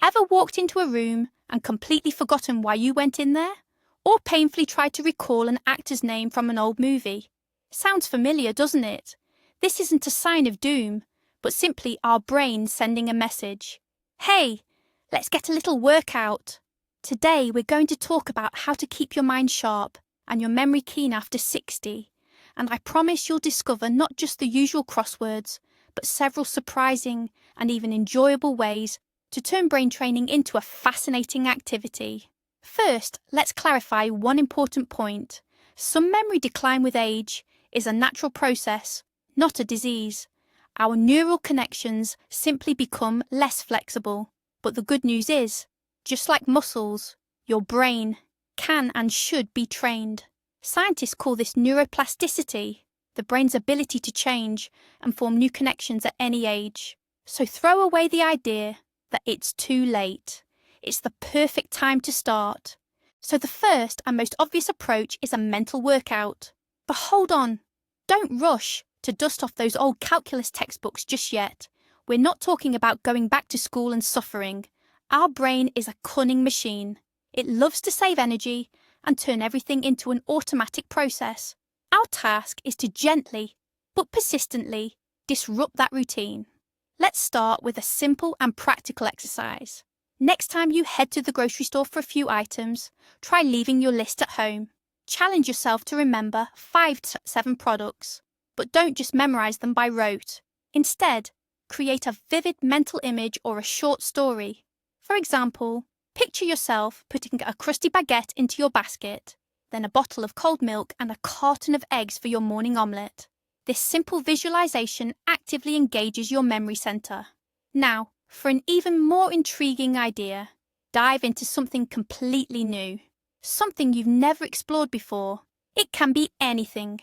Ever walked into a room and completely forgotten why you went in there? Or painfully tried to recall an actor's name from an old movie? Sounds familiar, doesn't it? This isn't a sign of doom, but simply our brain sending a message. Hey, let's get a little workout. Today we're going to talk about how to keep your mind sharp and your memory keen after 60. And I promise you'll discover not just the usual crosswords, but several surprising and even enjoyable ways to turn brain training into a fascinating activity. First, let's clarify one important point. Some memory decline with age is a natural process, not a disease. Our neural connections simply become less flexible. But the good news is, just like muscles, your brain can and should be trained. Scientists call this neuroplasticity, the brain's ability to change and form new connections at any age. So throw away the idea that it's too late. It's the perfect time to start. So the first and most obvious approach is a mental workout. But hold on, don't rush to dust off those old calculus textbooks just yet. We're not talking about going back to school and suffering. Our brain is a cunning machine. It loves to save energy and turn everything into an automatic process. Our task is to gently, but persistently, disrupt that routine. Let's start with a simple and practical exercise. Next time you head to the grocery store for a few items, try leaving your list at home. Challenge yourself to remember 5 to 7 products, but don't just memorize them by rote. Instead, create a vivid mental image or a short story. For example, picture yourself putting a crusty baguette into your basket, then a bottle of cold milk and a carton of eggs for your morning omelette. This simple visualization actively engages your memory center. Now, for an even more intriguing idea, dive into something completely new. Something you've never explored before. It can be anything.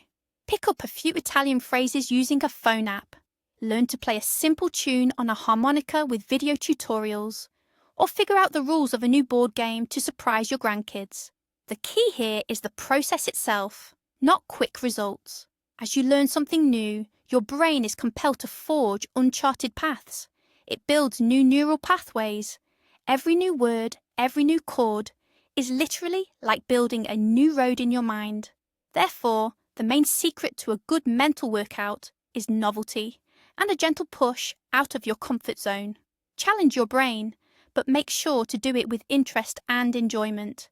Pick up a few Italian phrases using a phone app. Learn to play a simple tune on a harmonica with video tutorials. Or figure out the rules of a new board game to surprise your grandkids. The key here is the process itself, not quick results. As you learn something new, your brain is compelled to forge uncharted paths. It builds new neural pathways. Every new word, every new chord is literally like building a new road in your mind. Therefore, the main secret to a good mental workout is novelty and a gentle push out of your comfort zone. Challenge your brain, but make sure to do it with interest and enjoyment.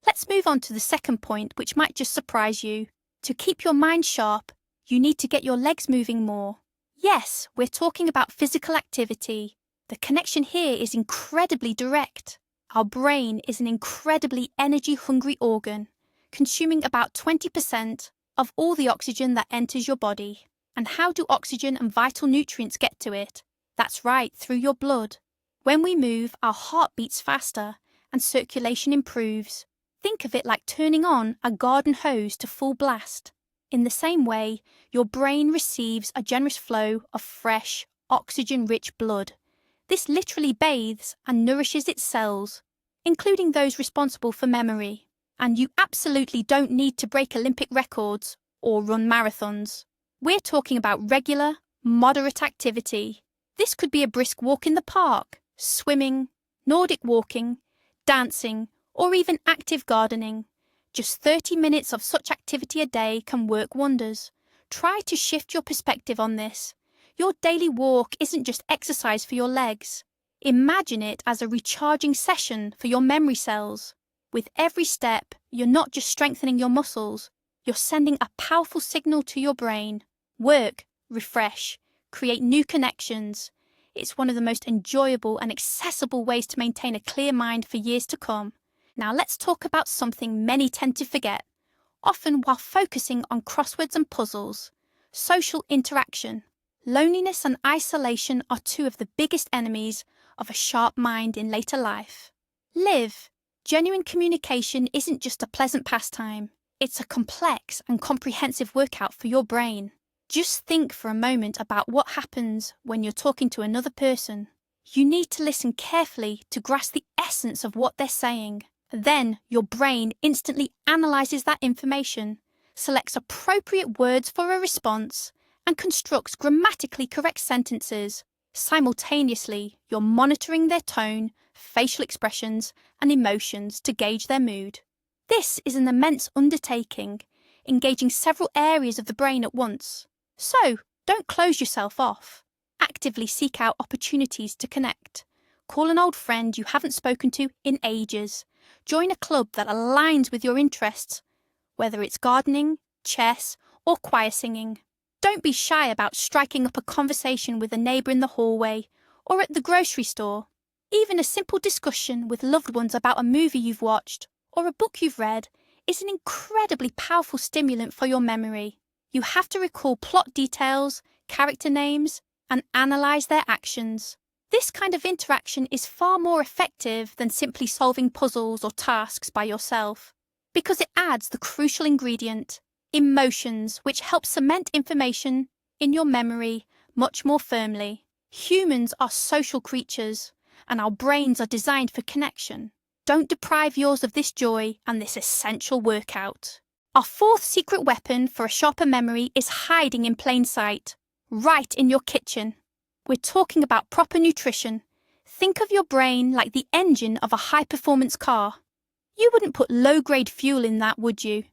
Let's move on to the second point, which might just surprise you. To keep your mind sharp, you need to get your legs moving more. Yes, we're talking about physical activity. The connection here is incredibly direct. Our brain is an incredibly energy-hungry organ, consuming about 20% of all the oxygen that enters your body. And how do oxygen and vital nutrients get to it? That's right, through your blood. When we move, our heart beats faster and circulation improves. Think of it like turning on a garden hose to full blast. In the same way, your brain receives a generous flow of fresh, oxygen-rich blood. This literally bathes and nourishes its cells, including those responsible for memory. And you absolutely don't need to break Olympic records or run marathons. We're talking about regular, moderate activity. This could be a brisk walk in the park, swimming, Nordic walking, dancing, or even active gardening. Just 30 minutes of such activity a day can work wonders. Try to shift your perspective on this. Your daily walk isn't just exercise for your legs. Imagine it as a recharging session for your memory cells. With every step, you're not just strengthening your muscles, you're sending a powerful signal to your brain. Work, refresh, create new connections. It's one of the most enjoyable and accessible ways to maintain a clear mind for years to come. Now let's talk about something many tend to forget, often while focusing on crosswords and puzzles: social interaction. Loneliness and isolation are two of the biggest enemies of a sharp mind in later life. Live. Genuine communication isn't just a pleasant pastime. It's a complex and comprehensive workout for your brain. Just think for a moment about what happens when you're talking to another person. You need to listen carefully to grasp the essence of what they're saying. Then your brain instantly analyzes that information, selects appropriate words for a response, and constructs grammatically correct sentences. Simultaneously, you're monitoring their tone, facial expressions, and emotions to gauge their mood. This is an immense undertaking, engaging several areas of the brain at once. So, don't close yourself off. Actively seek out opportunities to connect. Call an old friend you haven't spoken to in ages. Join a club that aligns with your interests, whether it's gardening, chess, or choir singing. Don't be shy about striking up a conversation with a neighbour in the hallway or at the grocery store. Even a simple discussion with loved ones about a movie you've watched or a book you've read is an incredibly powerful stimulant for your memory. You have to recall plot details, character names, and analyse their actions. This kind of interaction is far more effective than simply solving puzzles or tasks by yourself, because it adds the crucial ingredient, emotions, which help cement information in your memory much more firmly. Humans are social creatures, and our brains are designed for connection. Don't deprive yours of this joy and this essential workout. Our fourth secret weapon for a sharper memory is hiding in plain sight, right in your kitchen. We're talking about proper nutrition. Think of your brain like the engine of a high-performance car. You wouldn't put low-grade fuel in that, would you?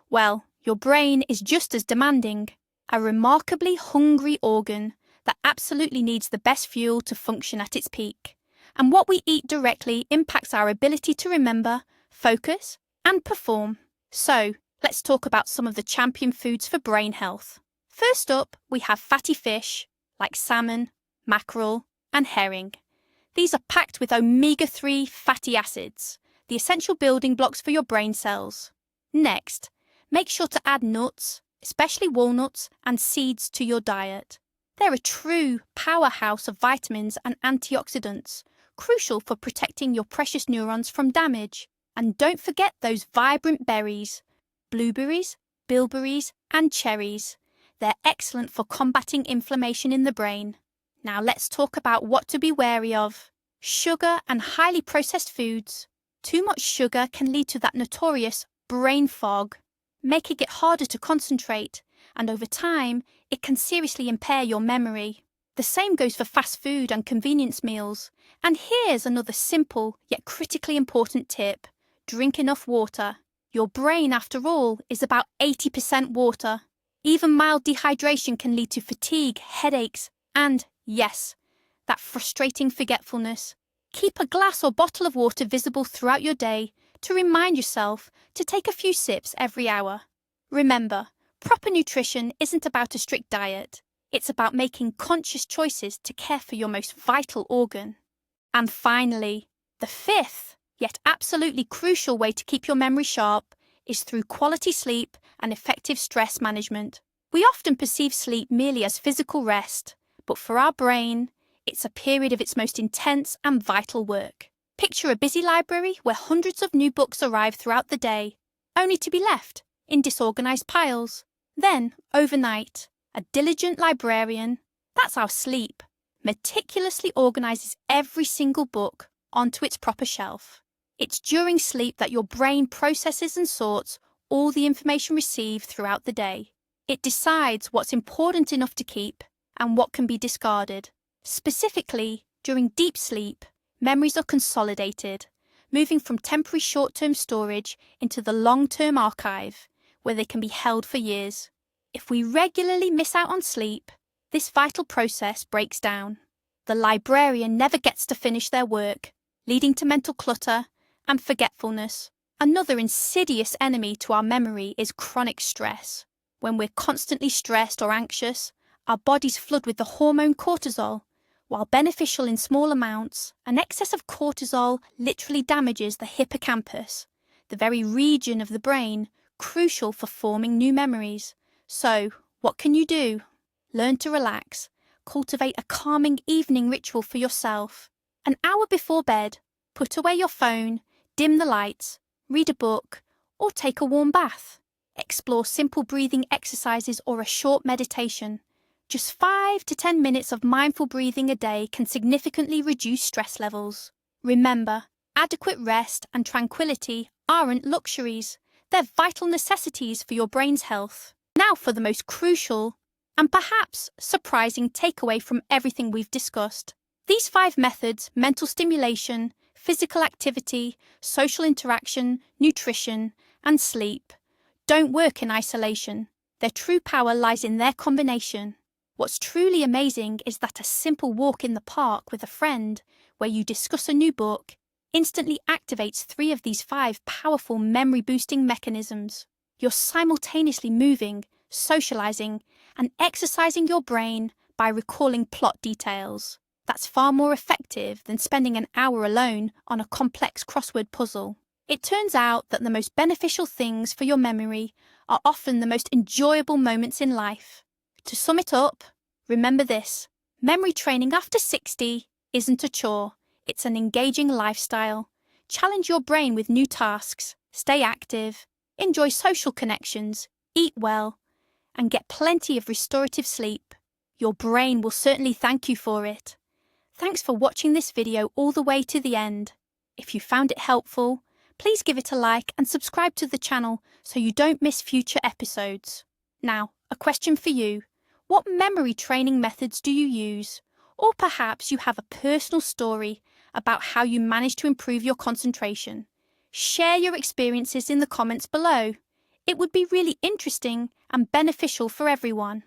Well, your brain is just as demanding, a remarkably hungry organ that absolutely needs the best fuel to function at its peak. And what we eat directly impacts our ability to remember, focus, and perform. So, let's talk about some of the champion foods for brain health. First up, we have fatty fish, like salmon, mackerel, and herring. These are packed with omega-3 fatty acids, the essential building blocks for your brain cells. Next, make sure to add nuts, especially walnuts and seeds, to your diet. They're a true powerhouse of vitamins and antioxidants, crucial for protecting your precious neurons from damage. And don't forget those vibrant berries, blueberries, bilberries, and cherries. They're excellent for combating inflammation in the brain. Now let's talk about what to be wary of. Sugar and highly processed foods. Too much sugar can lead to that notorious brain fog, making it harder to concentrate, and over time, it can seriously impair your memory. The same goes for fast food and convenience meals. And here's another simple yet critically important tip. Drink enough water. Your brain, after all, is about 80% water. Even mild dehydration can lead to fatigue, headaches, and, yes, that frustrating forgetfulness. Keep a glass or bottle of water visible throughout your day to remind yourself to take a few sips every hour. Remember, proper nutrition isn't about a strict diet. It's about making conscious choices to care for your most vital organ. And finally, the fifth, yet absolutely crucial way to keep your memory sharp is through quality sleep and effective stress management. We often perceive sleep merely as physical rest, but for our brain, it's a period of its most intense and vital work. Picture a busy library where hundreds of new books arrive throughout the day, only to be left in disorganized piles. Then, overnight, a diligent librarian, that's our sleep, meticulously organizes every single book onto its proper shelf. It's during sleep that your brain processes and sorts all the information received throughout the day. It decides what's important enough to keep and what can be discarded. Specifically, during deep sleep, memories are consolidated, moving from temporary short-term storage into the long-term archive, where they can be held for years. If we regularly miss out on sleep, this vital process breaks down. The librarian never gets to finish their work, leading to mental clutter and forgetfulness. Another insidious enemy to our memory is chronic stress. When we're constantly stressed or anxious, our bodies flood with the hormone cortisol. While beneficial in small amounts, an excess of cortisol literally damages the hippocampus, the very region of the brain crucial for forming new memories. So, what can you do? Learn to relax. Cultivate a calming evening ritual for yourself. An hour before bed, put away your phone, dim the lights, read a book, or take a warm bath. Explore simple breathing exercises or a short meditation. Just 5 to 10 minutes of mindful breathing a day can significantly reduce stress levels. Remember, adequate rest and tranquility aren't luxuries. They're vital necessities for your brain's health. Now for the most crucial and perhaps surprising takeaway from everything we've discussed. These 5 methods, mental stimulation, Physical activity, social interaction, nutrition, and sleep don't work in isolation. Their true power lies in their combination. What's truly amazing is that a simple walk in the park with a friend, where you discuss a new book, instantly activates 3 of these 5 powerful memory-boosting mechanisms. You're simultaneously moving, socializing, and exercising your brain by recalling plot details. That's far more effective than spending an hour alone on a complex crossword puzzle. It turns out that the most beneficial things for your memory are often the most enjoyable moments in life. To sum it up, remember this: memory training after 60 isn't a chore, it's an engaging lifestyle. Challenge your brain with new tasks, stay active, enjoy social connections, eat well, and get plenty of restorative sleep. Your brain will certainly thank you for it. Thanks for watching this video all the way to the end. If you found it helpful, please give it a like and subscribe to the channel so you don't miss future episodes. Now, a question for you. What memory training methods do you use? Or perhaps you have a personal story about how you managed to improve your concentration. Share your experiences in the comments below. It would be really interesting and beneficial for everyone.